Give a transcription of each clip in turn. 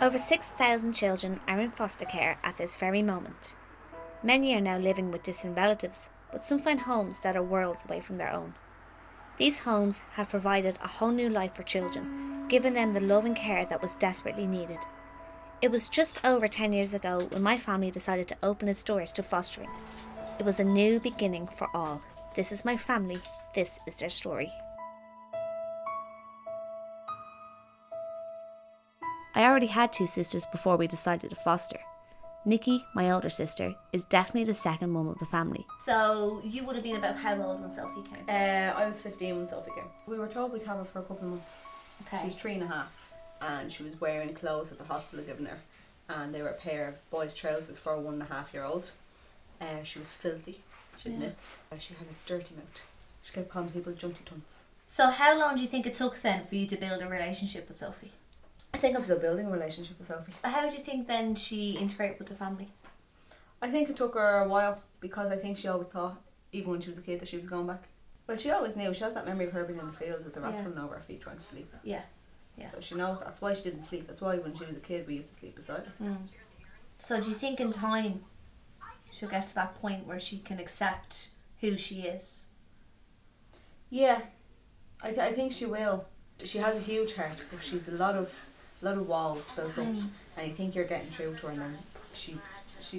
Over 6,000 children are in foster care at this very moment. Many are now living with distant relatives, but some find homes that are worlds away from their own. These homes have provided a whole new life for children, giving them the love and care that was desperately needed. It was just over 10 years ago when my family decided to open its doors to fostering. It was a new beginning for all. This is my family, this is their story. I already had two sisters before we decided to foster. Nikki, my older sister, is definitely the second mum of the family. So you would have been about how old when Sophie came? I was 15 when Sophie came. We were told we'd have her for a couple of months. Okay. She was 3.5 and she was wearing clothes that the hospital had given her, and they were a pair of boys' trousers for a 1.5-year-old. She was filthy. She had nits. She had a dirty mouth. She kept calling people junty tunts. So how long do you think it took then for you to build a relationship with Sophie? I think I'm still building a relationship with Sophie. How do you think then she integrated with the family? I think it took her a while, because I think she always thought, even when she was a kid, that she was going back. Well, she always knew. She has that memory of her being in the field with the rats running over her feet trying to sleep. Yeah. So she knows that's why she didn't sleep. That's why when she was a kid we used to sleep beside her. So do you think in time she'll get to that point where she can accept who she is? Yeah, I think she will. She has a huge heart, but she's a lot of walls built up, and you think you're getting through to her, and then she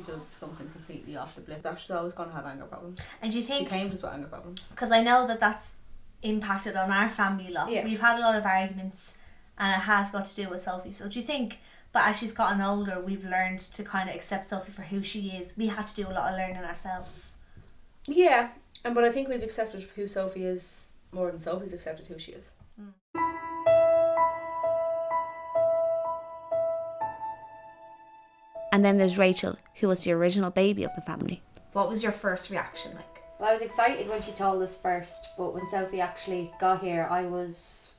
does something completely off the blip. She's always going to have anger problems. And do you think she came to us with anger problems? Because I know that that's impacted on our family a lot. Yeah. We've had a lot of arguments, and it has got to do with Sophie. So do you think, but as she's gotten older, we've learned to kind of accept Sophie for who she is? We had to do a lot of learning ourselves. Yeah, but I think we've accepted who Sophie is more than Sophie's accepted who she is. And then there's Rachel, who was the original baby of the family. What was your first reaction like? Well, I was excited when she told us first, but when Sophie actually got here, I was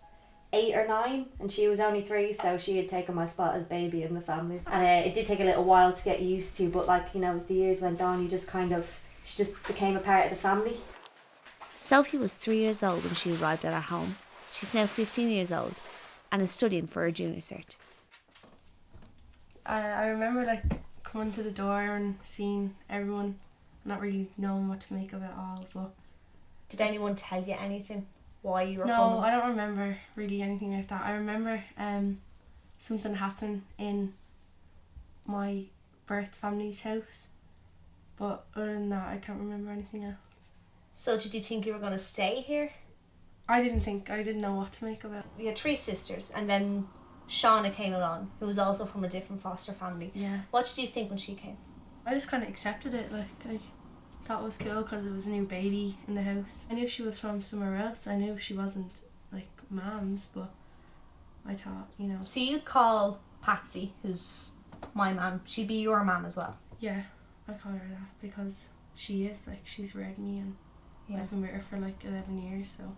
8 or 9 and she was only 3, so she had taken my spot as baby in the family. And it did take a little while to get used to, but as the years went on, she just became a part of the family. Sophie was 3 years old when she arrived at our home. She's now 15 years old and is studying for her junior cert. I remember coming to the door and seeing everyone, not really knowing what to make of it all. But did anyone tell you anything? Why you were coming? No, I don't remember really anything like that. I remember something happened in my birth family's house, but other than that, I can't remember anything else. So did you think you were going to stay here? I didn't know what to make of it. We had 3 sisters, and then Shauna came along, who was also from a different foster family. Yeah. What did you think when she came? I just kind of accepted it. I thought it was cool because it was a new baby in the house. I knew she was from somewhere else. I knew she wasn't Mam's, but I thought, So you call Patsy, who's my mum, she'd be your mum as well? Yeah, I call her that because she is, she's reared me, and I've been with her for 11 years, so.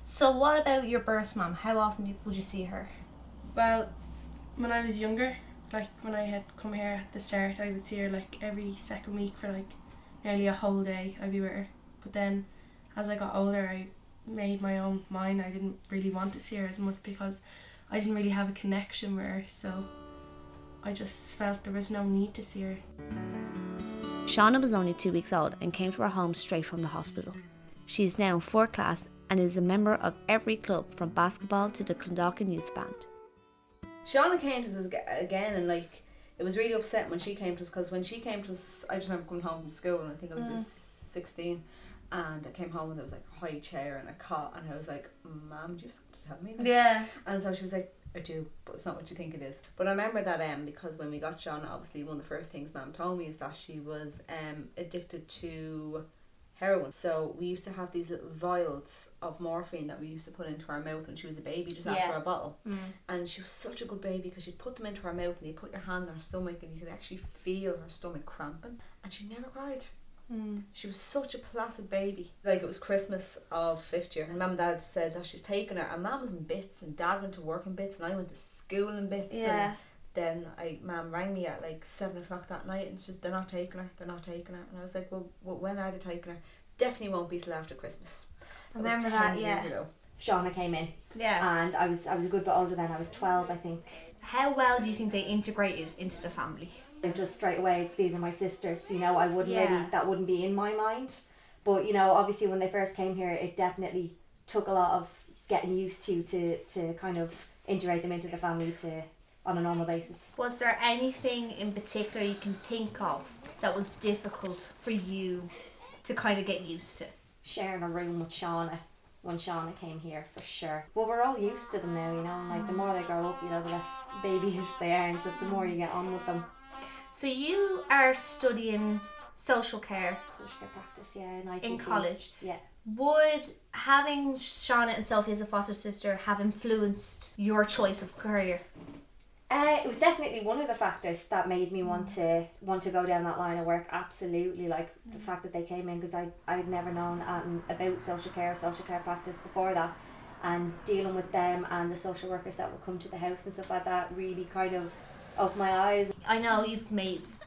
So what about your birth mum? How often would you see her? Well, when I was younger, when I had come here at the start, I would see her every second week for nearly a whole day. I'd be with her. But then as I got older, I made my own mind. I didn't really want to see her as much because I didn't really have a connection with her, so I just felt there was no need to see her. Shauna was only 2 weeks old and came to our home straight from the hospital. She is now in 4th class and is a member of every club from basketball to the Clondalkin Youth Band. Shauna came to us again, and it was really upsetting when she came to us, because when she came to us, I just remember coming home from school, and I think I was about 16, and I came home and there was a high chair and a cot, and I was like, Mum, do you have something to tell me? Yeah. And so she was like, I do, but it's not what you think it is. But I remember that because when we got Shauna, obviously one of the first things Mum told me is that she was addicted to heroin. So we used to have these little vials of morphine that we used to put into her mouth when she was a baby, just after a bottle. And she was such a good baby because you'd put them into her mouth and you put your hand on her stomach and you could actually feel her stomach cramping, and she never cried. She was such a placid baby. It was Christmas of 5th year, and Mum and Dad said that she's taken her, and Mum was in bits and Dad went to work in bits and I went to school in bits. Yeah. And then Mum rang me at 7 o'clock that night and says, they're not taking her. And I was like, well, when are they taking her? Definitely won't be till after Christmas. I remember that, yeah. Years ago. Shauna came in. Yeah. And I was a good bit older then. I was 12, I think. How well do you think they integrated into the family? And just straight away, these are my sisters. You know, I wouldn't Yeah. really, that wouldn't be in my mind. But you know, obviously when they first came here, it definitely took a lot of getting used to kind of integrate them into the family on a normal basis. Was there anything in particular you can think of that was difficult for you to kind of get used to? Sharing a room with Shauna when Shauna came here, for sure. Well, we're all used to them now, you know, and like the more they grow up, you know, the less babyish they are, and so the more you get on with them. So you are studying social care Social care practice, yeah, in ITT. in college. Yeah. Would having Shauna and Sophie as a foster sister have influenced your choice of career? It was definitely one of the factors that made me want to go down that line of work. Absolutely, like the fact that they came in, because I'd never known about social care practice before that, and dealing with them and the social workers that would come to the house and stuff like that really kind of opened my eyes. I know you've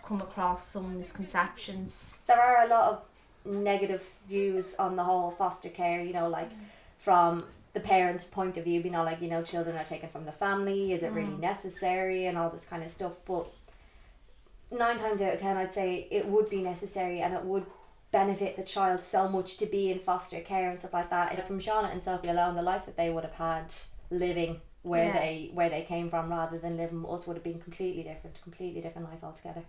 come across some misconceptions. There are a lot of negative views on the whole foster care, you know, like from the parents' point of view, you know, like, you know, children are taken from the family, is it really necessary, and all this kind of stuff. But 9 times out of 10 I'd say it would be necessary, and it would benefit the child so much to be in foster care and stuff like that. And from Shauna and Sophie alone, the life that they would have had living where they came from rather than living with us would have been completely different life altogether.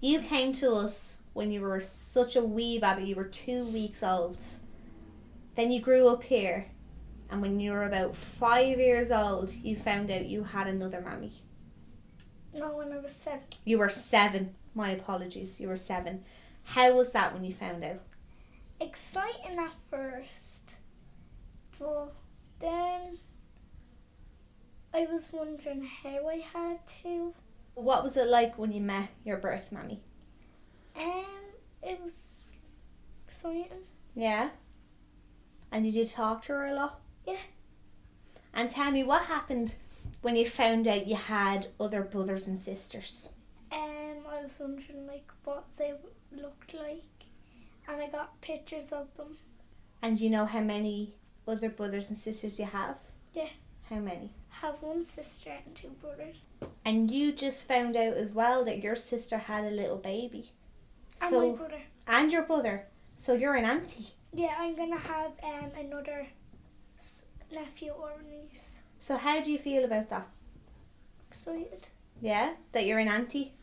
You came to us when you were such a wee baby, you were 2 weeks old. Then you grew up here, and when you were about 5 years old, you found out you had another mammy. No, when I was 7. You were 7. My apologies. You were 7. How was that when you found out? Exciting at first, but then I was wondering how I had to. What was it like when you met your birth mammy? It was exciting. Yeah? And did you talk to her a lot? Yeah. And tell me, what happened when you found out you had other brothers and sisters? I was wondering like what they looked like, and I got pictures of them. And do you know how many other brothers and sisters you have? Yeah. How many? I have 1 sister and 2 brothers. And you just found out as well that your sister had a little baby. And my brother. And your brother. So you're an auntie. Yeah, I'm gonna have another nephew or niece. So how do you feel about that? Excited. Yeah? That you're an auntie?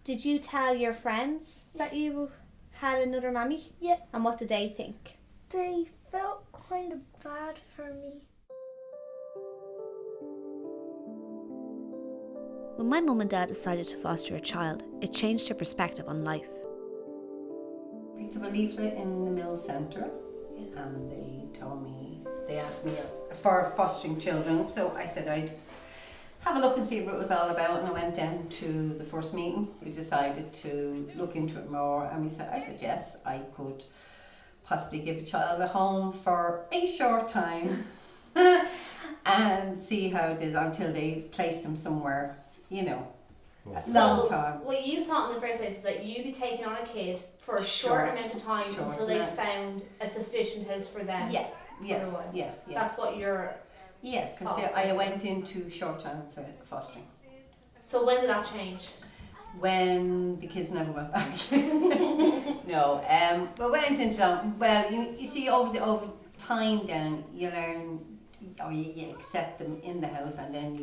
Did you tell your friends that you had another mammy? Yeah. And what did they think? They felt kind of bad for me. When my mum and dad decided to foster a child, it changed their perspective on life. Picked up a leaflet in the mill centre, and they asked me for fostering children, so I said I'd have a look and see what it was all about, and I went down to the first meeting. We decided to look into it more, and I said yes, I could possibly give a child a home for a short time and see how it is until they placed them somewhere, you know, a long time. What you thought in the first place is that you'd be taking on a kid for a Short amount of time short until they amount. found a sufficient house for them. Yeah, Otherwise. yeah. That's what you're... Yeah, because Oh, I went into short time for fostering. So when did that change? When the kids never went back. No, but went into that. Well, you see, over time, then you learn, or you accept them in the house, and then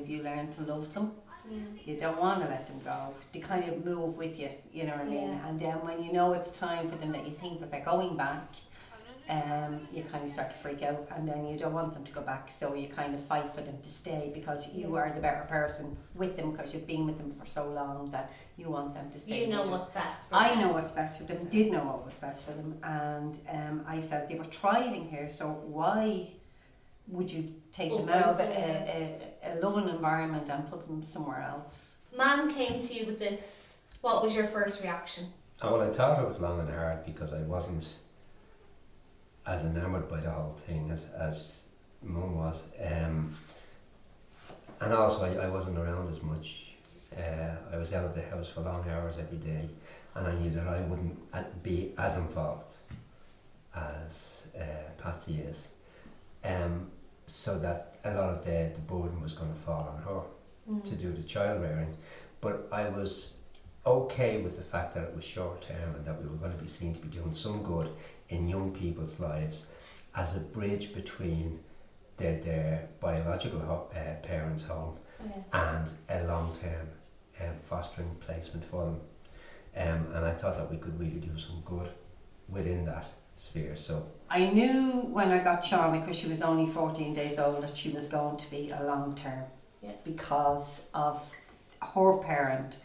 you learn to love them. You don't want to let them go. They kind of move with you, you know what I mean. Yeah. And then when you know it's time for them, that you think that they're going back, you kind of start to freak out, and then you don't want them to go back, so you kind of fight for them to stay, because you are the better person with them, because you've been with them for so long that you want them to stay. You know with them. what's best for I them. know what's best for them, did know what was best for them, and I felt they were thriving here, so why would you take them out of a loving environment and put them somewhere else? Mum came to you with this. What was your first reaction? Well, I thought it was long and hard because I wasn't as enamoured by the whole thing as Mum was. And also I wasn't around as much. I was out of the house for long hours every day, and I knew that I wouldn't be as involved as Patsy is. so that a lot of the burden was going to fall on her to do the child rearing. But I was okay with the fact that it was short term and that we were going to be seen to be doing some good in young people's lives as a bridge between their biological parents' home and a long-term fostering placement for them. And I thought that we could really do some good within that sphere. So I knew when I got Shauna, because she was only 14 days old, that she was going to be a long term because of her parent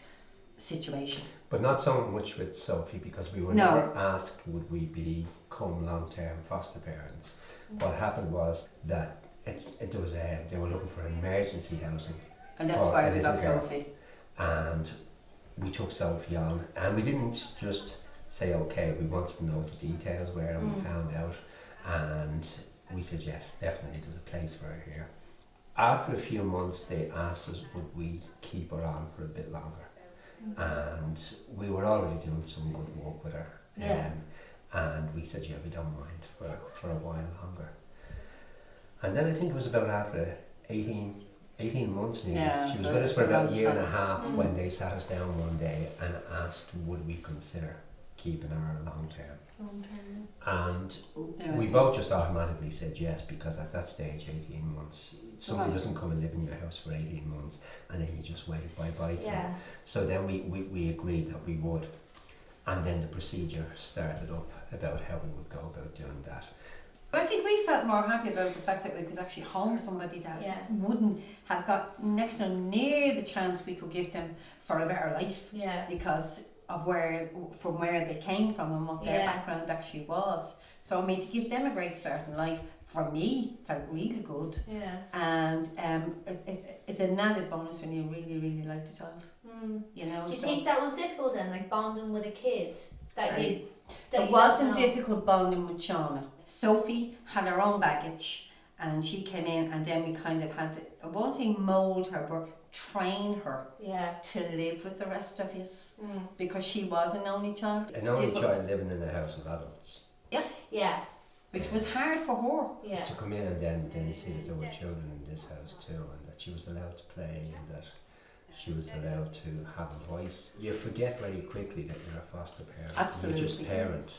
situation. but not so much with Sophie, because we were No. never asked would we become long-term foster parents. What happened was that there was they were looking for emergency housing, And that's for why a we little got girl. Sophie. And we took Sophie on, and we didn't just say okay, we wanted to know what the details were, and we found out, and we said yes, definitely there's a place for her here. After a few months they asked us would we keep her on for a bit longer, and we were already doing some good work with her, and we said yeah, we don't mind for a while longer. And then I think it was about after 18 months nearly. Yeah, She was so with us for it's a about a long year and a time. half when they sat us down one day and asked would we consider keeping her long term. And we both just automatically said yes, because at that stage, 18 months, somebody doesn't come and live in your house for 18 months and then you just wave bye-bye to them. So then we agreed that we would. And then the procedure started up about how we would go about doing that. But I think we felt more happy about the fact that we could actually home somebody that wouldn't have got next to near the chance we could give them for a better life, because of from where they came from and what their background actually was. So I mean, to give them a great start in life, for me, felt really good. And it's an added bonus when you really, really like the child. You know. Do you so think that was difficult then, like bonding with a kid that you? It wasn't difficult bonding with Shauna. Sophie had her own baggage, and she came in, and then we kind of had to, I won't say mould her, but train her to live with the rest of us, because she was an only child. An only child living in a house of adults. Which was hard for her. To come in and then see that there were children in this house too, and that she was allowed to play, and that she was allowed to have a voice. You forget very quickly that you're a foster parent. Absolutely. You just parent.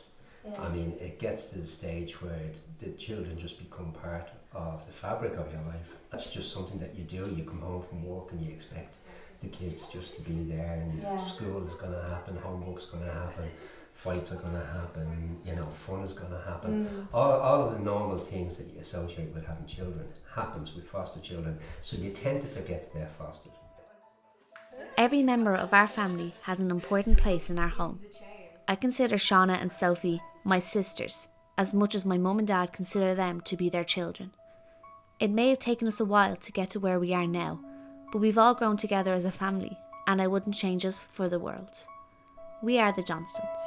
I mean, it gets to the stage where the children just become part of the fabric of your life. That's just something that you do. You come home from work and you expect the kids just to be there, and school is going to happen, homework's going to happen, fights are going to happen, you know, fun is going to happen. All of the normal things that you associate with having children happens with foster children. So you tend to forget that they're fostered. Every member of our family has an important place in our home. I consider Shauna and Sophie my sisters, as much as my mum and dad consider them to be their children. It may have taken us a while to get to where we are now, but we've all grown together as a family, and I wouldn't change us for the world. We are the Johnstons.